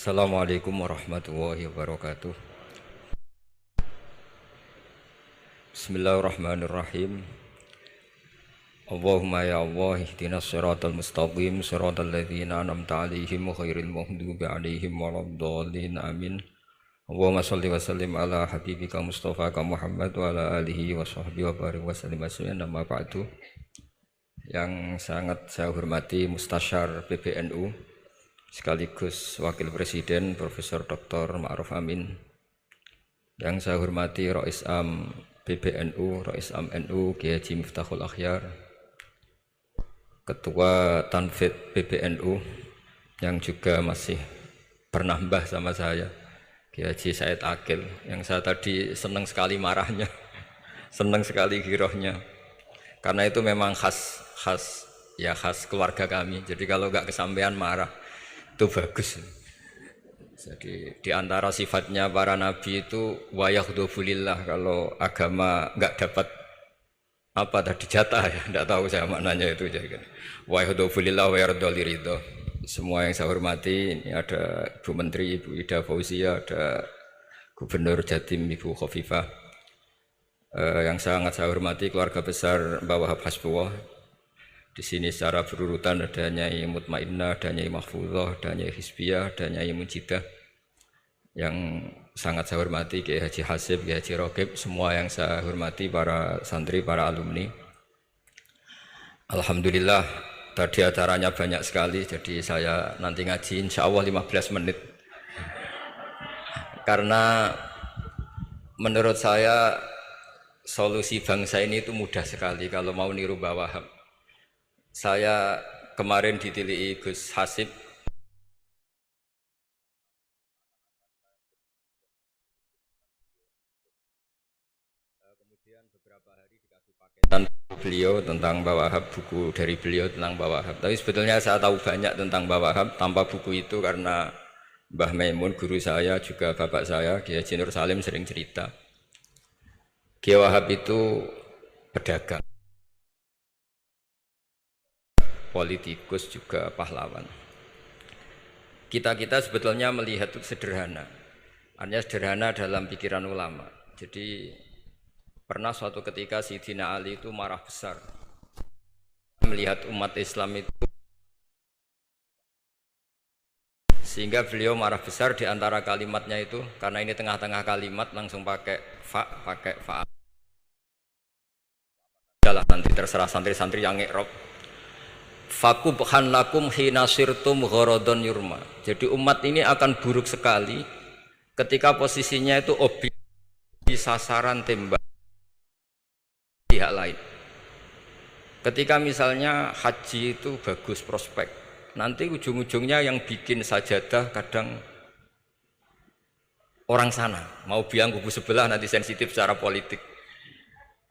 Assalamualaikum warahmatullahi wabarakatuh. Bismillahirrahmanirrahim. Allahumma ya Allah ihdinas siratal mustaqim siratal ladzina an'amta 'alaihim ghairil maghdubi 'alaihim waladdallin amin. Allahumma shalli wa sallim ala habibika Mustafa Muhammad wa ala alihi wa sahbihi wa barik wa sallim asmi'an amma ba'du. Yang sangat saya hormati Mustasyar PBNU sekaligus Wakil Presiden Profesor Dr. Ma'ruf Amin, yang saya hormati Rais Am PBNU, Rais Am NU Kiai Haji Miftahul Akhyar, Ketua Tanfid PBNU yang juga masih pernah mbah sama saya, Kiai Haji Said Akil, yang saya tadi senang sekali marahnya, senang sekali girohnya, karena itu memang khas keluarga kami. Jadi kalau nggak kesampean marah itu bagus. Jadi di antara sifatnya para nabi itu wayakhdhufulillah, kalau agama nggak dapat apa tadi jatah ya, nggak tahu saya maknanya itu. Jadi wayakhdhufulillah wa yardoliridho. Semua yang saya hormati, ini ada Ibu Menteri Ibu Ida Fauzia, ada Gubernur Jatim Ibu Khofifah, yang sangat saya hormati keluarga besar Mbah Wahab Hasbullah. Di sini secara berurutan ada Nyai Mutmainnah, ada Nyai Mahfuzah, ada Nyai Hizbiyah, ada Nyai Mujidah. Yang sangat saya hormati Kiai Haji Hasib, Kiai Haji Rokib, semua yang saya hormati para santri, para alumni. Alhamdulillah tadi acaranya banyak sekali, jadi saya nanti ngaji insya Allah 15 menit. Karena menurut saya solusi bangsa ini itu mudah sekali kalau mau niru Mbah Wahab. Saya kemarin ditilii Gus Hasib, kemudian beberapa hari dikasih paketan beliau tentang Mbah Wahab, buku dari beliau tentang Mbah Wahab. Tapi sebetulnya saya tahu banyak tentang Mbah Wahab tanpa buku itu, karena Mbah Maimun guru saya juga bapak saya Kiai Haji Nur Salim sering cerita. Kiai Wahab itu pedagang, politikus, juga pahlawan. Kita sebetulnya melihat itu sederhana, hanya sederhana dalam pikiran ulama. Jadi pernah suatu ketika Sayyidina Ali itu marah besar melihat umat Islam itu, sehingga beliau marah besar. Di antara kalimatnya itu, karena ini tengah-tengah kalimat langsung pakai fa. Adalah nanti terserah santri-santri yang nge'rob. Fakubhan lakum hina sirtum gharadun yurma. Jadi umat ini akan buruk sekali ketika posisinya itu objek di sasaran tembak pihak lain. Ketika misalnya haji itu bagus prospek, nanti ujung-ujungnya yang bikin sajadah kadang orang sana, mau bilang kubu sebelah, nanti sensitif secara politik.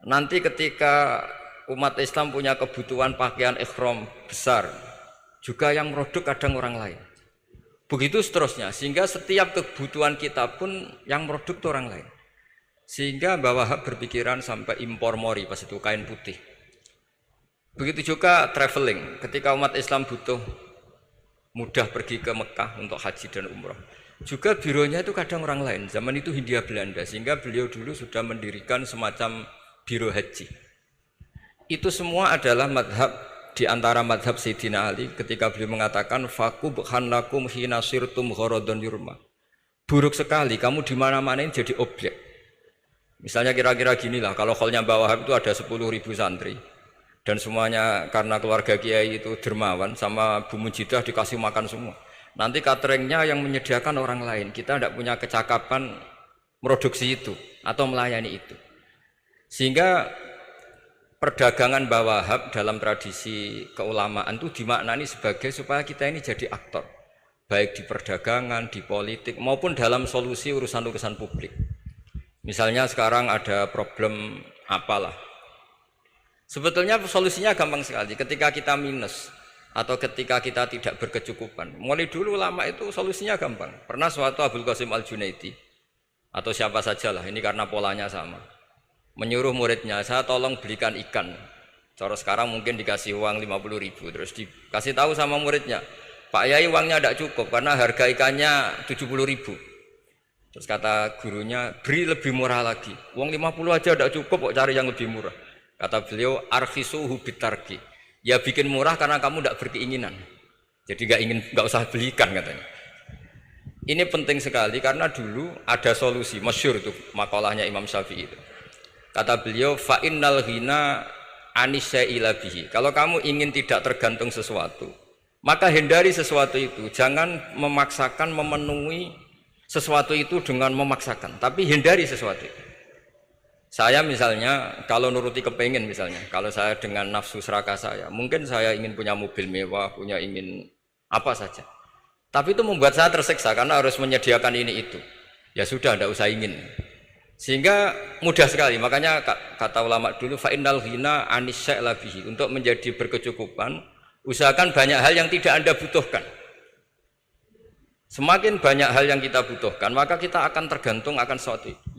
Nanti ketika umat Islam punya kebutuhan pakaian ihram besar, juga yang produk kadang orang lain. Begitu seterusnya, sehingga setiap kebutuhan kita pun yang produk itu orang lain. Sehingga Mbah Wahab berpikiran sampai impor mori, pas itu kain putih. Begitu juga traveling, ketika umat Islam butuh mudah pergi ke Mekah untuk haji dan umroh, juga bironya itu kadang orang lain. Zaman itu Hindia Belanda, sehingga beliau dulu sudah mendirikan semacam biro haji. Itu semua adalah madhab, di antara madhab Sayyidina Ali ketika beliau mengatakan fakubhan lakum hina sirtum gharadun yurma. Buruk sekali kamu di mana-mana ini jadi objek. Misalnya kira-kira ginilah, kalau hallnya Mbah Wahab itu ada 10.000 santri dan semuanya karena keluarga kiai itu dermawan, sama Bu Mujidah dikasih makan semua. Nanti cateringnya yang menyediakan orang lain, kita tidak punya kecakapan produksi itu atau melayani itu. Sehingga perdagangan Mbah Wahab dalam tradisi keulamaan itu dimaknani sebagai supaya kita ini jadi aktor, baik di perdagangan, di politik, maupun dalam solusi urusan-urusan publik. Misalnya sekarang ada problem apalah, sebetulnya solusinya gampang sekali. Ketika kita minus atau ketika kita tidak berkecukupan, mulai dulu ulama itu solusinya gampang. Pernah suatu Abdul Qasim Al-Junaidi atau siapa sajalah, ini karena polanya sama, menyuruh muridnya, saya tolong belikan ikan. Cara sekarang mungkin dikasih uang 50.000, terus dikasih tahu sama muridnya, Pak Yai uangnya tidak cukup karena harga ikannya 70.000. Terus kata gurunya, beri lebih murah lagi. Uang 50 aja tidak cukup, kok cari yang lebih murah. Kata beliau, arkhisu bitarki. Ya bikin murah karena kamu tidak berkeinginan. Jadi nggak usah belikan katanya. Ini penting sekali karena dulu ada solusi masyhur tuh makalahnya Imam Syafi'i itu. Kata beliau, fa innal ghina anisya'ila bihi. Kalau kamu ingin tidak tergantung sesuatu, maka hindari sesuatu itu. Jangan memaksakan memenuhi sesuatu itu dengan memaksakan, tapi hindari sesuatu itu. Saya misalnya kalau nuruti kepengin misalnya, kalau saya dengan nafsu serakah saya, mungkin saya ingin punya mobil mewah, ingin apa saja. Tapi itu membuat saya tersiksa karena harus menyediakan ini itu. Ya sudah, tidak usah ingin. Sehingga mudah sekali. Makanya kata ulama dulu, fa innal ghina anisya'la bihi. Untuk menjadi berkecukupan, usahakan banyak hal yang tidak Anda butuhkan. Semakin banyak hal yang kita butuhkan, maka kita akan tergantung akan sesuatu itu.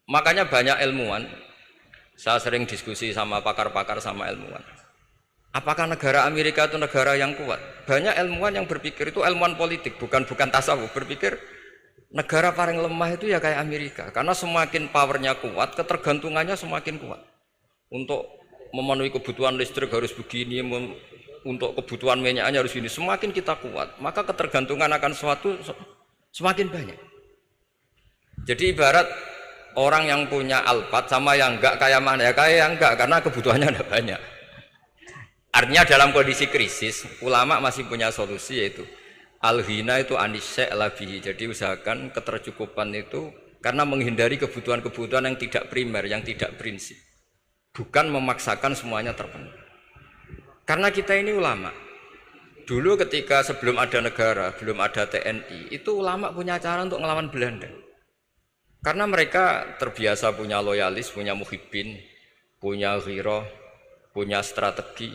Makanya banyak ilmuwan, saya sering diskusi sama pakar-pakar sama ilmuwan. Apakah negara Amerika itu negara yang kuat? Banyak ilmuwan yang berpikir itu ilmuwan politik, bukan tasawuf. Berpikir negara paling lemah itu ya kayak Amerika. Karena semakin powernya kuat, ketergantungannya semakin kuat. Untuk memenuhi kebutuhan listrik harus begini, untuk kebutuhan minyaknya harus ini. Semakin kita kuat, maka ketergantungan akan sesuatu semakin banyak. Jadi ibarat orang yang punya Alphard sama yang enggak kayak mana ya? Kayak yang enggak, karena kebutuhannya ada banyak. Artinya dalam kondisi krisis, ulama masih punya solusi, yaitu al-ghina itu anisya'la bihi. Jadi usahakan ketercukupan itu karena menghindari kebutuhan-kebutuhan yang tidak primer, yang tidak prinsip. Bukan memaksakan semuanya terpenuhi. Karena kita ini ulama. Dulu ketika sebelum ada negara, belum ada TNI, itu ulama punya cara untuk ngelawan Belanda. Karena mereka terbiasa punya loyalis, punya muhibbin, punya ghirah, punya strategi.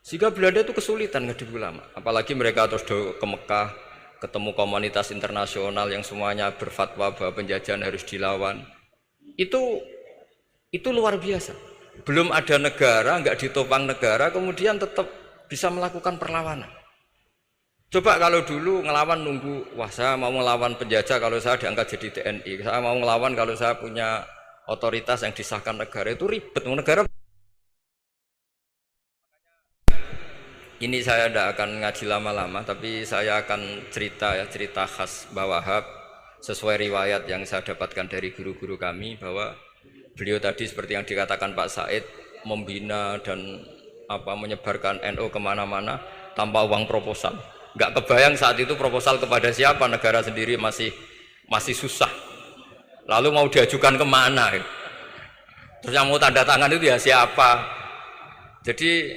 Sehingga Belanda itu kesulitan ngedidik ulama. Apalagi mereka terus ke Mekah, ketemu komunitas internasional yang semuanya berfatwa bahwa penjajahan harus dilawan. Itu luar biasa. Belum ada negara, nggak ditopang negara, kemudian tetap bisa melakukan perlawanan. Coba kalau dulu ngelawan nunggu, wah saya mau ngelawan penjajah kalau saya diangkat jadi TNI, saya mau ngelawan kalau saya punya otoritas yang disahkan negara, itu ribet. Negara ini saya tidak akan ngaji lama-lama, tapi saya akan cerita khas Mbah Wahab sesuai riwayat yang saya dapatkan dari guru-guru kami, bahwa beliau tadi seperti yang dikatakan Pak Said, membina dan menyebarkan NU kemana-mana tanpa uang proposal. Nggak kebayang saat itu proposal kepada siapa, negara sendiri masih susah. Lalu mau diajukan kemana? Terus yang mau tanda tangan itu ya siapa? Jadi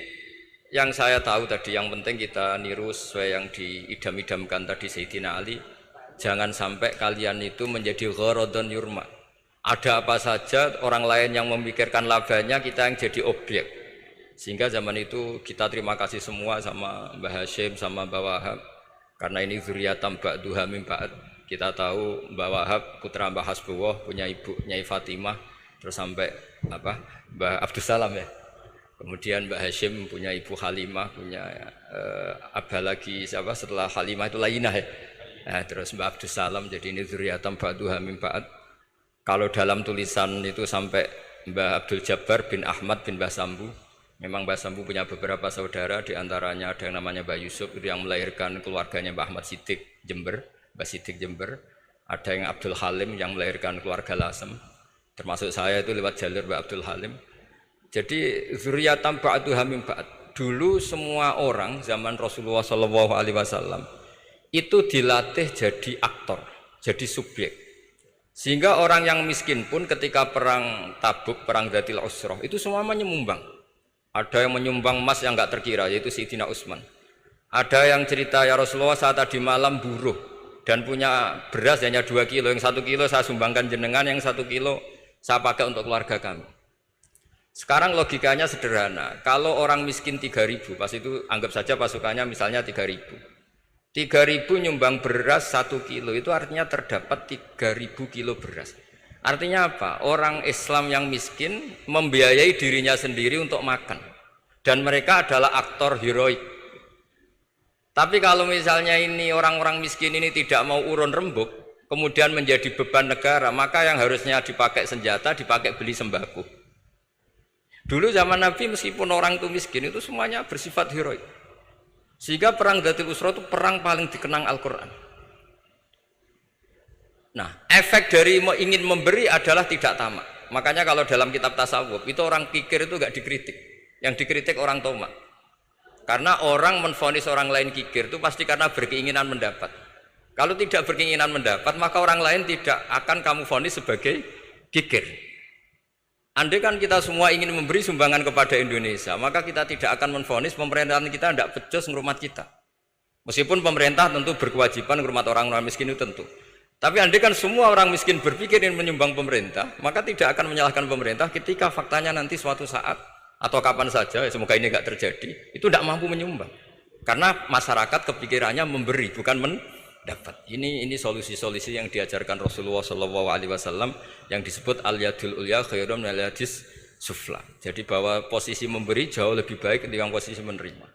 yang saya tahu tadi, yang penting kita niru sesuai yang diidam-idamkan tadi Sayyidina Ali. Jangan sampai kalian itu menjadi gharadun yurma. Ada apa saja orang lain yang memikirkan labanya, kita yang jadi objek. Sehingga zaman itu kita terima kasih semua sama Mbah Hashim, sama Mbah Wahab. Karena ini zuriyatam ba'duha min ba'd. Kita tahu Mbah Wahab putra Mbah Hasbullah, punya ibu Nyai Fatimah, terus sampai Mbah Abdus Salam ya. Kemudian Mbah Hashim punya ibu Halimah, punya abah lagi siapa setelah Halimah itu Lainah ya. Nah, terus Mbah Abdus Salam, jadi ini zuriyatam ba'duha min ba'd. Kalau dalam tulisan itu sampai Mbah Abdul Jabbar bin Ahmad bin Mbah Sambu. Memang Mbah Sambu punya beberapa saudara, diantaranya ada yang namanya Mbah Yusuf itu yang melahirkan keluarganya Mbah Ahmad Siddiq Jember, Mbah Siddiq Jember. Ada yang Abdul Halim yang melahirkan keluarga Lasem. Termasuk saya itu lewat jalur Mbah Abdul Halim. Jadi zuriyatam ba'duha min ba'd. Dulu semua orang zaman Rasulullah SAW itu dilatih jadi aktor, jadi subjek. Sehingga orang yang miskin pun ketika perang Tabuk, perang Dzatil Usrah, itu semua menyumbang. Ada yang menyumbang emas yang enggak terkira, yaitu Sayyidina Utsman. Ada yang cerita, ya Rasulullah saya tadi malam buruh dan punya beras hanya 2 kilo, yang 1 kilo saya sumbangkan jenengan, yang 1 kilo saya pakai untuk keluarga kami. Sekarang logikanya sederhana, kalau orang miskin 3.000, pas itu anggap saja pasukannya misalnya 3.000. 3.000 nyumbang beras 1 kilo, itu artinya terdapat 3.000 kilo beras. Artinya apa? Orang Islam yang miskin membiayai dirinya sendiri untuk makan. Dan mereka adalah aktor heroik. Tapi kalau misalnya ini orang-orang miskin ini tidak mau urun rembuk, kemudian menjadi beban negara, maka yang harusnya dipakai senjata, dipakai beli sembako. Dulu zaman Nabi meskipun orang itu miskin, itu semuanya bersifat heroik. Sehingga perang Dzatul Usra itu perang paling dikenang Al-Quran. Nah, efek dari ingin memberi adalah tidak tamak. Makanya kalau dalam kitab tasawuf, itu orang kikir itu gak dikritik. Yang dikritik orang tamak. Karena orang menvonis orang lain kikir itu pasti karena berkeinginan mendapat. Kalau tidak berkeinginan mendapat, maka orang lain tidak akan kamu vonis sebagai kikir. Andai kan kita semua ingin memberi sumbangan kepada Indonesia, maka kita tidak akan menvonis pemerintahan kita tidak becus ngurmat kita. Meskipun pemerintah tentu berkewajiban ngurmat orang-orang miskin itu tentu. Tapi andai kan semua orang miskin berpikir ingin menyumbang pemerintah, maka tidak akan menyalahkan pemerintah ketika faktanya nanti suatu saat atau kapan saja, semoga ini tidak terjadi, itu tidak mampu menyumbang. Karena masyarakat kepikirannya memberi, bukan mendapat. Ini solusi-solusi yang diajarkan Rasulullah SAW yang disebut al-yadul ulya khairun minal yadis sufla. Jadi bahwa posisi memberi jauh lebih baik ketimbang posisi menerima.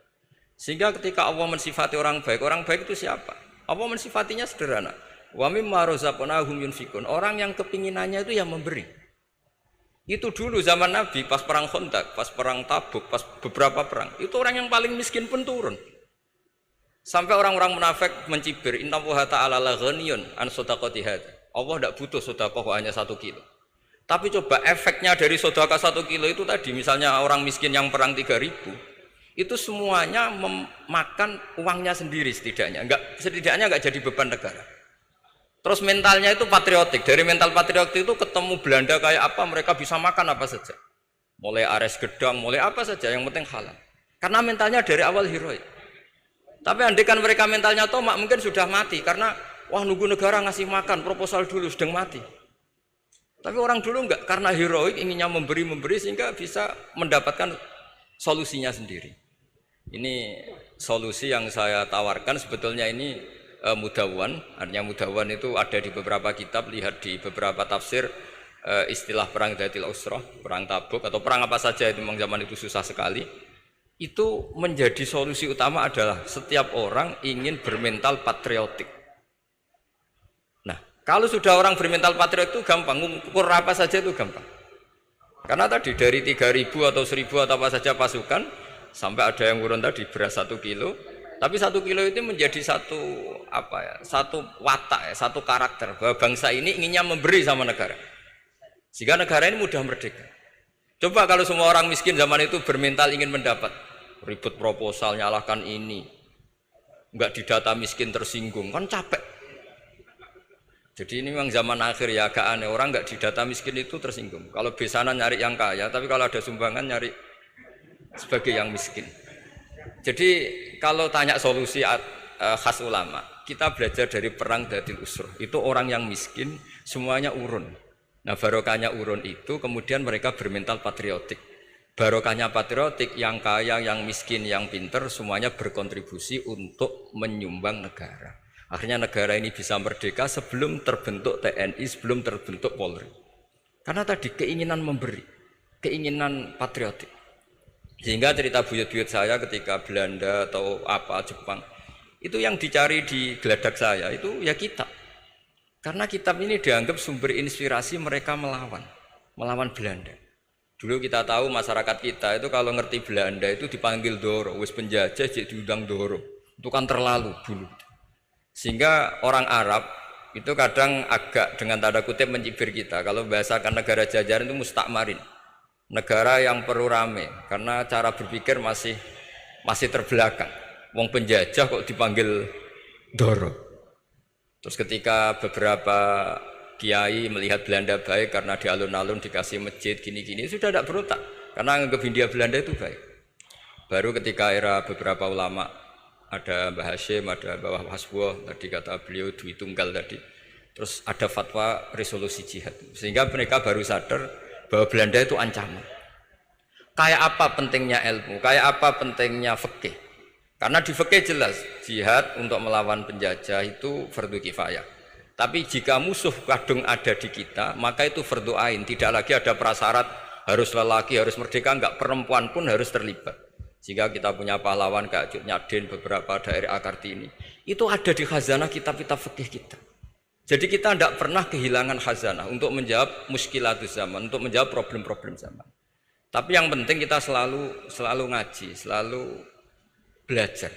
Sehingga ketika Allah mensifati orang baik itu siapa? Allah mensifatinya sederhana. Wa mimma razaqnahum yunfikun. Orang yang kepinginannya itu yang memberi. Itu dulu zaman Nabi pas perang Khandaq, pas perang Tabuk, pas beberapa perang, itu orang yang paling miskin pun turun. Sampai orang-orang munafik mencibir, innallaha ta'ala la ghaniyun an shadaqati hadza. Allah tidak butuh sedekah hanya 1 kilo. Tapi coba efeknya dari sedekah 1 kilo itu tadi, misalnya orang miskin yang perang 3.000, itu semuanya memakan uangnya sendiri setidaknya enggak jadi beban negara. Terus mentalnya itu patriotik. Dari mental patriotik itu ketemu Belanda kayak apa, mereka bisa makan apa saja. Mulai ares gedang, mulai apa saja, yang penting halal. Karena mentalnya dari awal heroik. Tapi andai kan mereka mentalnya tomak, mungkin sudah mati. Karena, wah nunggu negara ngasih makan, proposal dulu, sedang mati. Tapi orang dulu enggak, karena heroik, inginnya memberi sehingga bisa mendapatkan solusinya sendiri. Ini solusi yang saya tawarkan sebetulnya ini Mudawwan, artinya Mudawwan itu ada di beberapa kitab, lihat di beberapa tafsir istilah perang Dzatul Usra, perang Tabuk atau perang apa saja itu memang zaman itu susah sekali. Itu menjadi solusi utama adalah setiap orang ingin bermental patriotik. Nah, kalau sudah orang bermental patriotik itu gampang, ukur apa saja itu gampang. Karena tadi dari 3.000 atau 1.000 atau apa saja pasukan sampai ada yang urun tadi beras 1 kilo. Tapi 1 kilo itu menjadi satu watak, satu karakter bahwa bangsa ini inginnya memberi sama negara, sehingga negara ini mudah merdeka. Coba kalau semua orang miskin zaman itu bermental ingin mendapat, ribut proposal, nyalahkan ini, enggak didata miskin tersinggung, kan capek. Jadi ini memang zaman akhir ya, agak aneh, orang enggak didata miskin itu tersinggung. Kalau besanan nyari yang kaya, tapi kalau ada sumbangan nyari sebagai yang miskin. Jadi kalau tanya solusi khas ulama, kita belajar dari perang Dzatul Usra. Itu orang yang miskin semuanya urun. Nah, barokahnya urun itu kemudian mereka bermental patriotik. Barokahnya patriotik, yang kaya, yang miskin, yang pinter semuanya berkontribusi untuk menyumbang negara. Akhirnya negara ini bisa merdeka sebelum terbentuk TNI, sebelum terbentuk Polri. Karena tadi keinginan memberi, keinginan patriotik. Sehingga cerita buyut-buyut saya ketika Belanda atau apa Jepang, itu yang dicari di geladak saya itu ya kitab. Karena kitab ini dianggap sumber inspirasi mereka melawan Belanda. Dulu kita tahu masyarakat kita itu kalau ngerti Belanda itu dipanggil Doro, wis penjajah jadi diundang Doro. Itu kan terlalu dulu. Sehingga orang Arab itu kadang agak dengan tanda kutip mencibir kita. Kalau bahasakan negara jajahan itu mustakmarin. Negara yang perlu rame karena cara berpikir masih terbelakang. Wong penjajah kok dipanggil Doro. Terus ketika beberapa kiai melihat Belanda baik karena di alun-alun dikasih masjid gini-gini, sudah tidak berontak karena anggap Hindia Belanda itu baik. Baru ketika era beberapa ulama, ada Mbah Hashim, ada Mbah Hasbuh, tadi kata beliau Dwi Tunggal tadi, terus ada fatwa resolusi jihad, sehingga mereka baru sadar bahwa Belanda itu ancaman. Kayak apa pentingnya ilmu, kayak apa pentingnya fikih. Karena di fikih jelas jihad untuk melawan penjajah itu fardu kifayah. Tapi jika musuh kadung ada di kita, maka itu fardu ain. Tidak lagi ada prasyarat harus lelaki, harus merdeka, enggak, perempuan pun harus terlibat. Sehingga kita punya pahlawan kayak Cut Nyadin, beberapa daerah Kartini. Itu ada di khazanah kitab-kitab fikih kita. Jadi kita tidak pernah kehilangan khazanah untuk menjawab muskilatus zaman, untuk menjawab problem-problem zaman. Tapi yang penting kita selalu ngaji, selalu belajar.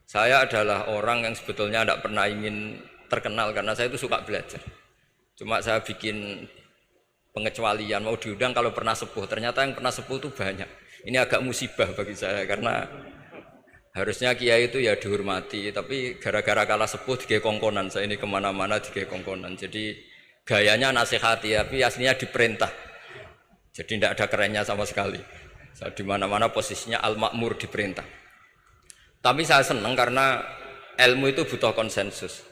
Saya adalah orang yang sebetulnya tidak pernah ingin terkenal karena saya itu suka belajar. Cuma saya bikin pengecualian, mau diundang kalau pernah sepuh. Ternyata yang pernah sepuh itu banyak. Ini agak musibah bagi saya karena harusnya kiai itu ya dihormati. Tapi gara-gara kalah sepuh digawe kongkonan. Saya ini kemana-mana digawe kongkonan. Jadi gayanya nasihati, tapi aslinya diperintah. Jadi tidak ada kerennya sama sekali. Saya di mana-mana posisinya al-makmur, diperintah. Tapi saya senang karena ilmu itu butuh konsensus.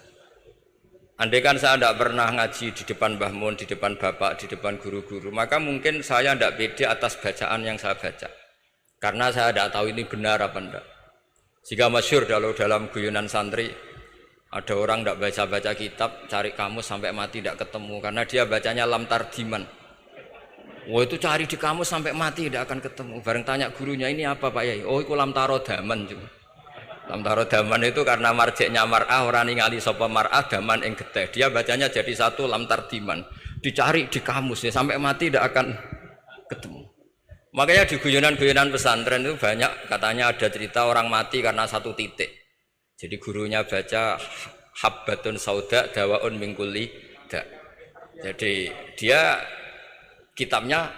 Andai kan saya tidak pernah ngaji di depan Mbah Mun, di depan bapak, di depan guru-guru, maka mungkin saya tidak pede atas bacaan yang saya baca. Karena saya tidak tahu ini benar apa tidak. Jika masyhur dalam guyonan santri, ada orang tidak baca-baca kitab, cari kamus sampai mati tidak ketemu. Karena dia bacanya lam tardiman. Wah itu cari di kamus sampai mati tidak akan ketemu. Bareng tanya gurunya, ini apa Pak Yai? Oh itu lam tarodaman juga. Lam tarodaman itu karena marjeknya mar'ah, orang ningali sapa mar'ah daman ing getih. Dia bacanya jadi satu lam tardiman. Dicari di kamus ya sampai mati tidak akan ketemu. Makanya di guyonan-guyonan pesantren itu banyak katanya ada cerita orang mati karena satu titik. Jadi gurunya baca habbatun sauda dawaun min kulli da. Jadi dia kitabnya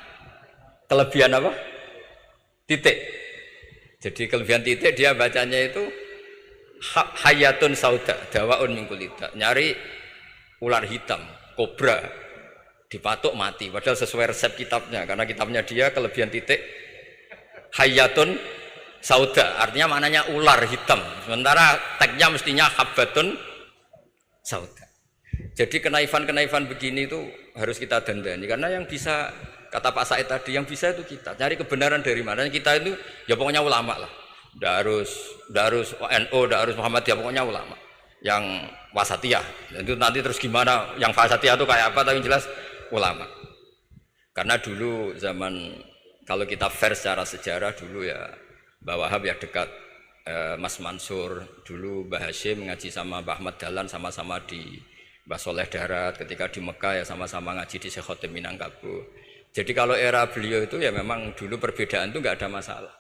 kelebihan apa? Titik. Jadi kelebihan titik dia bacanya itu hayatun sauda dawaun min kulli da. Nyari ular hitam, kobra, dipatuk mati. Padahal sesuai resep kitabnya, karena kitabnya dia kelebihan titik hayatun sauda, artinya maknanya ular hitam. Sementara tagnya mestinya habbatun sauda. Jadi kenaifan-kenaifan begini itu harus kita dandani, karena yang bisa, kata Pak Said tadi, yang bisa itu kita. Cari kebenaran dari mana? Kita itu ya pokoknya ulama lah. Tidak harus NU, tidak harus Muhammadiyah, pokoknya ulama. Yang wasatiyah. Itu nanti terus gimana? Yang wasatiyah itu kayak apa? Tapi jelas ulama. Karena dulu zaman, kalau kita fair secara sejarah dulu ya Mbah Wahab ya dekat Mas Mansur, dulu Mbah Hashim ngaji sama Mbah Ahmad Dahlan, sama-sama di Mbah Soleh Darat, ketika di Mekah ya sama-sama ngaji di Syekh Khotim Minangkabau. Jadi kalau era beliau itu ya memang dulu perbedaan itu nggak ada masalah.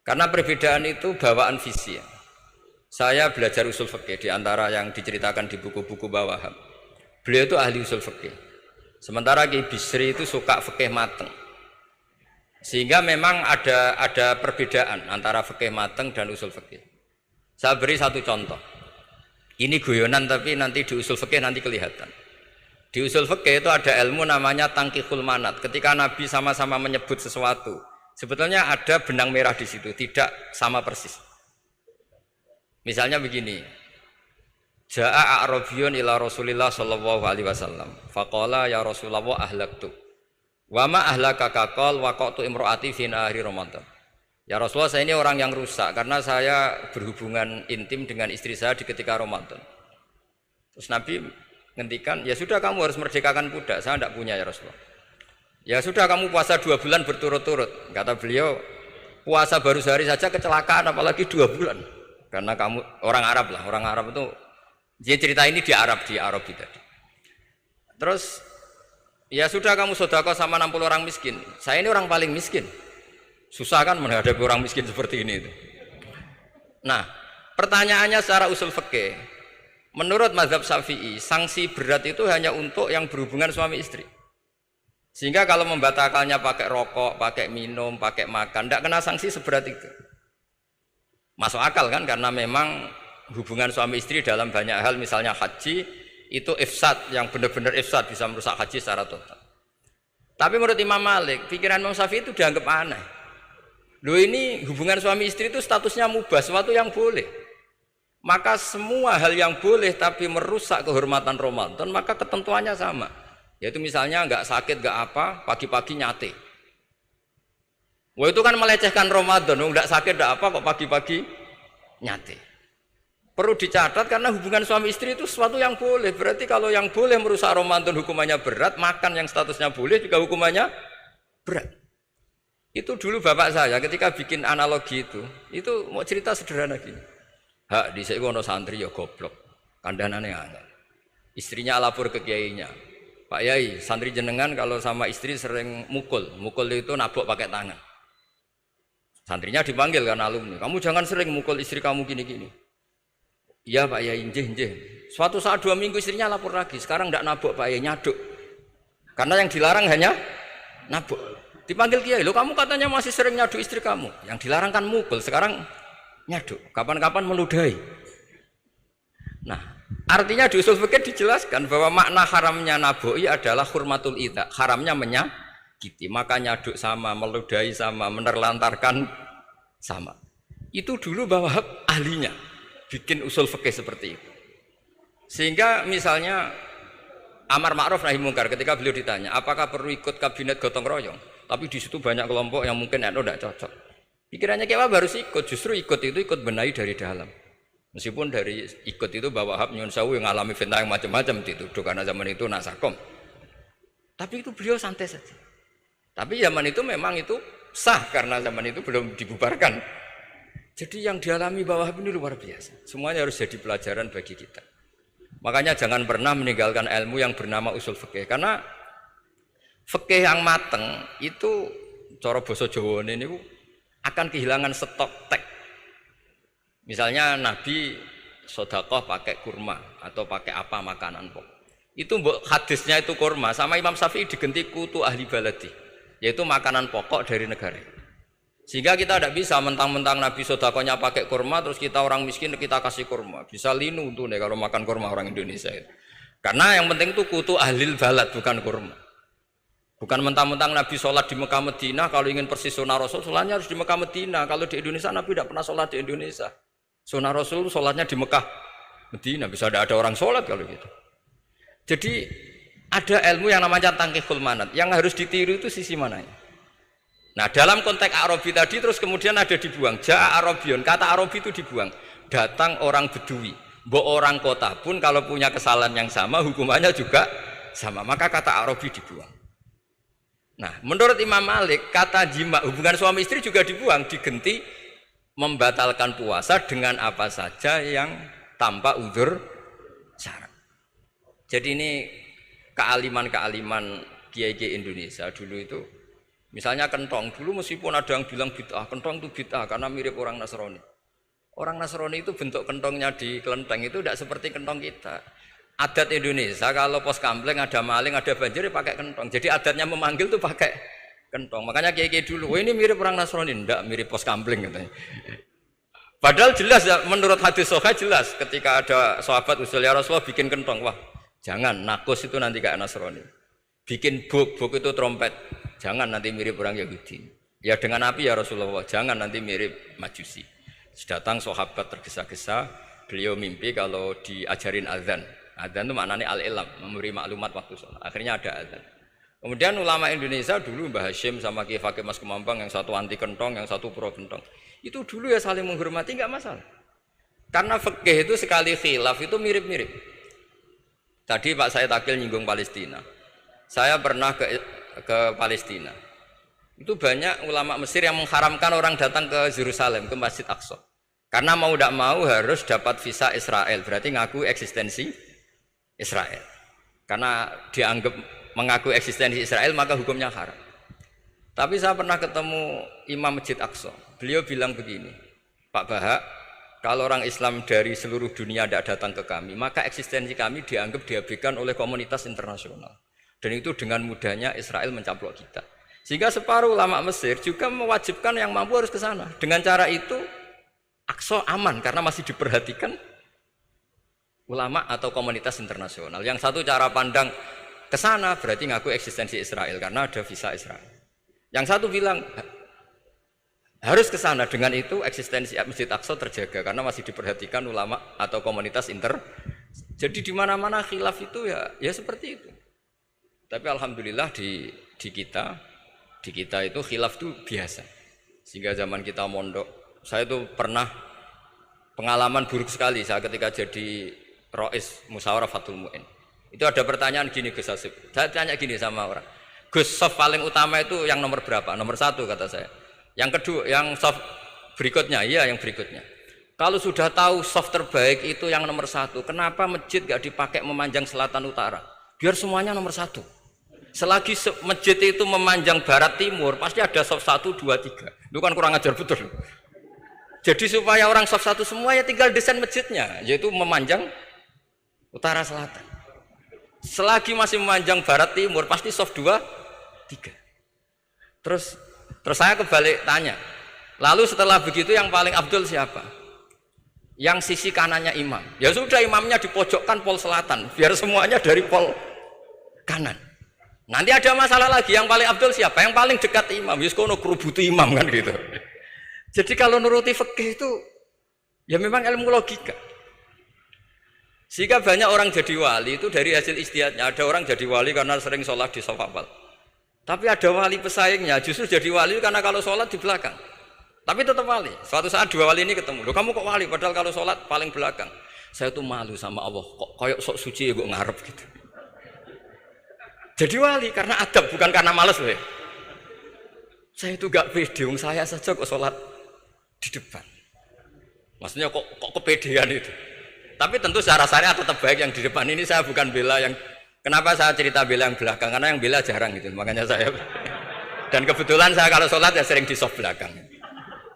Karena perbedaan itu bawaan visi ya. Saya belajar usul fikih di antara yang diceritakan di buku-buku Mbah Wahab. Beliau itu ahli usul fikih. Sementara Ki Bisri itu suka fikih mateng. Sehingga memang ada perbedaan antara fikih mateng dan usul fikih. Saya beri satu contoh. Ini guyonan tapi nanti di usul fikih nanti kelihatan. Di usul fikih itu ada ilmu namanya tangkihul manat. Ketika Nabi sama-sama menyebut sesuatu, sebetulnya ada benang merah di situ, tidak sama persis. Misalnya begini. Ja'a a'rabiyun ila Rasulillah sallallahu alaihi wasallam. Faqala ya Rasulullah ahlaktu. Wa ma ahlakaka qal waqatu imraati fi nahari Ramadan. Ya Rasulullah, saya ini orang yang rusak karena saya berhubungan intim dengan istri saya di ketika Ramadan. Terus Nabi ngendikan, ya sudah kamu harus merdekakan budak, saya tidak punya ya Rasulullah. Ya sudah kamu puasa 2 bulan berturut-turut. Kata beliau, puasa baru sehari saja kecelakaan apalagi 2 bulan. Karena kamu orang Arab lah, orang Arab itu dia cerita ini di Arab tadi. Terus ya sudah kamu sedekah sama 60 orang miskin. Saya ini orang paling miskin. Susah kan menghadapi orang miskin seperti ini itu. Nah, pertanyaannya secara usul fikih. Menurut mazhab Syafi'i, sanksi berat itu hanya untuk yang berhubungan suami istri. Sehingga kalau membatalkannya pakai rokok, pakai minum, pakai makan, tidak kena sanksi seberat itu. Masuk akal kan, karena memang hubungan suami istri dalam banyak hal, misalnya haji, itu ifsad, yang benar-benar ifsad, bisa merusak haji secara total. Tapi menurut Imam Malik, pikiran Imam Syafi'i itu dianggap aneh. Loh ini hubungan suami istri itu statusnya mubah, sesuatu yang boleh. Maka semua hal yang boleh tapi merusak kehormatan Ramadan, maka ketentuannya sama. Yaitu misalnya nggak sakit, nggak apa, pagi-pagi nyate. Wah itu kan melecehkan Ramadan, nggak sakit, nggak apa, kok pagi-pagi nyate. Perlu dicatat karena hubungan suami istri itu sesuatu yang boleh. Berarti kalau yang boleh merusak Ramadan hukumannya berat, makan yang statusnya boleh juga hukumannya berat. Itu dulu bapak saya ketika bikin analogi itu mau cerita sederhana gini. Hak dhisik ono santri ya goblok. Kandhanane angel. Istrinya lapor ke kiainya. Pak Yai, santri jenengan kalau sama istri sering mukul. Mukul itu nabok pakai tangan. Santrinya dipanggil kan alumni. Kamu jangan sering mukul istri kamu gini-gini. Iya Pak Yai, njih. Suatu saat 2 minggu istrinya lapor lagi. Sekarang enggak nabok Pak Yai, nyaduk. Karena yang dilarang hanya nabok. Dipanggil kiai, lo kamu katanya masih sering nyaduk istri kamu. Yang dilarang kan mukul, sekarang nyaduk. Kapan-kapan meludahi. Nah, artinya di usul fikih dijelaskan bahwa makna haramnya naboi adalah hurmatul idza, haramnya menyakiti. Maka nyaduk sama, meludahi sama, menerlantarkan sama. Itu dulu bahwa ahlinya bikin usul fikih seperti itu. Sehingga misalnya amar ma'ruf nahi mungkar ketika beliau ditanya, apakah perlu ikut kabinet gotong royong? Tapi di situ banyak kelompok yang mungkin tidak cocok. Pikirannya kayak apa harus ikut, justru ikut benahi dari dalam. Meskipun dari ikut itu bahwa Wahab nyun sawu yang ngalami fitnah yang macam-macam dituduh karena zaman itu nasakom. Tapi itu beliau santai saja. Tapi zaman itu memang itu sah karena zaman itu belum dibubarkan. Jadi yang dialami bahwa Wahab ini luar biasa. Semuanya harus jadi pelajaran bagi kita. Makanya jangan pernah meninggalkan ilmu yang bernama usul fikih karena fikih yang mateng itu cara basa Jawa ini akan kehilangan stok teks. Misalnya Nabi sedekah pakai kurma atau pakai apa makanan pokok. Itu hadisnya itu kurma sama Imam Syafi'i digenti kutu ahli baladi, yaitu makanan pokok dari negara. Sehingga kita tidak bisa mentang-mentang Nabi sedekahnya pakai kurma terus kita orang miskin kita kasih kurma. Bisa linu tuh nih kalau makan kurma orang Indonesia itu. Karena yang penting itu kutu ahli balad bukan kurma. Bukan mentang-mentang Nabi sholat di Mekah Medina, kalau ingin persis sunnah Rasul, sholatnya harus di Mekah Medina. Kalau di Indonesia Nabi tidak pernah sholat di Indonesia. Sunnah Rasul sholatnya di Mekah Medina, bisa ada orang sholat kalau gitu. Jadi ada ilmu yang namanya tangkihul manat, yang harus ditiru itu sisi mananya. Nah dalam konteks Arabi tadi terus kemudian ada dibuang, Ja'a Arabion, kata Arabi itu dibuang. Datang orang Bedui, orang kota pun kalau punya kesalahan yang sama, hukumannya juga sama, maka kata Arabi dibuang. Nah, menurut Imam Malik, kata jima hubungan suami istri juga dibuang, digenti membatalkan puasa dengan apa saja yang tanpa udzur syarat. Jadi ini kealiman kiai-kiai Indonesia dulu itu, misalnya kentong, dulu meskipun ada yang bilang bid'ah, kentong itu bid'ah karena mirip orang Nasrani. Orang Nasrani itu bentuk kentongnya di kelenteng itu tidak seperti kentong kita. Adat Indonesia kalau pos kampleng ada maling ada banjir ya pakai kentong. Jadi adatnya memanggil tuh pakai kentong. Makanya kiai-kiai dulu, ini mirip orang Nasrani, enggak mirip pos kampleng katanya. Padahal jelas ya, menurut hadis sahih jelas ketika ada sahabat usul ya Rasulullah bikin kentong, wah jangan nakus itu nanti kayak Nasrani. Bikin buk itu trompet, jangan nanti mirip orang Yahudi. Ya dengan api ya Rasulullah, jangan nanti mirip Majusi. Datang sahabat tergesa-gesa, beliau mimpi kalau diajarin azan. Adzan itu maknanya al-ilam, memberi maklumat waktu sholat. Akhirnya ada adzan. Kemudian ulama Indonesia dulu Mbah Hashim sama Kiai Fakih Mas Kemambang yang satu anti kentong, yang satu pro kentong. Itu dulu ya saling menghormati nggak masalah. Karena fikih itu sekali khilaf itu mirip-mirip. Tadi Pak Said Akil nyinggung Palestina. Saya pernah ke Palestina. Itu banyak ulama Mesir yang mengharamkan orang datang ke Yerusalem, ke Masjid Aqsa. Karena mau tidak mau harus dapat visa Israel, berarti ngaku eksistensi Israel. Karena dianggap mengaku eksistensi Israel maka hukumnya haram. Tapi saya pernah ketemu Imam Masjid Aqsa. Beliau bilang begini, Pak Bahak, kalau orang Islam dari seluruh dunia tidak datang ke kami, maka eksistensi kami dianggap diabaikan oleh komunitas internasional. Dan itu dengan mudahnya Israel mencaplok kita. Sehingga separuh ulama Mesir juga mewajibkan yang mampu harus ke sana. Dengan cara itu Aqsa aman karena masih diperhatikan ulama atau komunitas internasional. Yang satu cara pandang ke sana berarti ngaku eksistensi Israel karena ada visa Israel. Yang satu bilang harus ke sana, dengan itu eksistensi Masjid Aqsa terjaga karena masih diperhatikan ulama atau komunitas Jadi di mana-mana khilaf itu ya seperti itu. Tapi alhamdulillah di kita itu khilaf itu biasa. Sehingga zaman kita mondok, saya itu pernah pengalaman buruk sekali saya ketika jadi Rois Musyawarah Fathul Mu'in. Itu ada pertanyaan gini Gus Hasib. Saya tanya gini sama orang, Gus, soft paling utama itu yang nomor berapa? Nomor 1 kata saya. Yang kedua, yang soft berikutnya, iya yang berikutnya. Kalau sudah tahu soft terbaik itu yang nomor 1, kenapa masjid gak dipakai memanjang selatan utara? Biar semuanya nomor 1. Selagi masjid itu memanjang barat timur, pasti ada soft 1, 2, 3. Itu kan kurang ajar betul. Jadi supaya orang soft 1 semua ya tinggal desain masjidnya, yaitu memanjang utara selatan. Selagi masih memanjang barat timur, pasti soft 2, 3. Terus saya kebalik tanya, lalu setelah begitu yang paling abdul siapa? Yang sisi kanannya imam. Ya sudah, imamnya dipojokkan pol selatan, biar semuanya dari pol kanan. Nanti ada masalah lagi, yang paling abdul siapa? Yang paling dekat imam. Yus kono kerubutu imam kan gitu. Jadi kalau nuruti fikih itu ya memang ilmu logika. Sehingga banyak orang jadi wali itu dari hasil ijtihadnya. Ada orang jadi wali karena sering sholat di shaf awal. Tapi ada wali pesaingnya justru jadi wali karena kalau sholat di belakang. Tapi tetap wali. Suatu saat 2 wali ini ketemu. Loh, kamu kok wali padahal kalau sholat paling belakang. Saya tuh malu sama Allah. Kok koyok sok suci ya kok ngarep gitu. Jadi wali karena adab bukan karena malas loh ya. Saya itu gak pede, saya saja kok sholat di depan. Maksudnya kok kepedean itu. Tapi tentu secara syariat tetap baik yang di depan. Ini saya bukan bela yang, kenapa saya cerita bela yang belakang, karena yang bela jarang gitu, makanya saya. Dan kebetulan saya kalau sholat ya sering di soft belakang.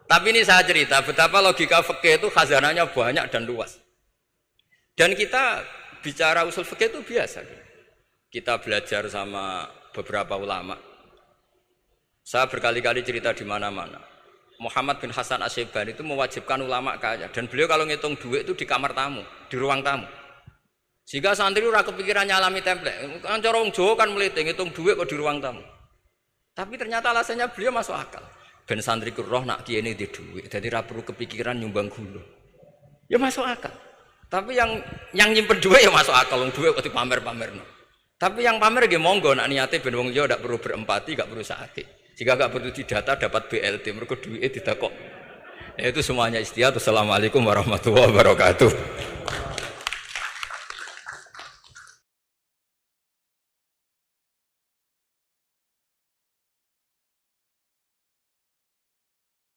Tapi ini saya cerita betapa logika fikih itu khazanahnya banyak dan luas. Dan kita bicara usul fikih itu biasa. Kita belajar sama beberapa ulama. Saya berkali-kali cerita di mana-mana. Muhammad bin Hasan Asy-Syaibani itu mewajibkan ulama kaya, dan beliau kalau ngitung duit itu di kamar tamu, di ruang tamu. Sehingga santri ora kepikiran nyalami template. Kan cara wong Jawa kan mlete ngitung duit kok di ruang tamu. Tapi ternyata alasannya beliau masuk akal. Ben santri ku roh nak kiye di duit, jadi ora perlu kepikiran nyumbang gula. Ya masuk akal. Tapi yang nyimpen duit ya masuk akal, wong duit kok dipamer-pamerno. Tapi yang pamer nggih monggo nak niate ben wong Jawa ndak perlu berempati, gak perlu sakit. Jika gak perlu didata dapat BLT, mereka duitnya tidak kok. Ya itu semuanya istihad. Assalamualaikum warahmatullahi wabarakatuh.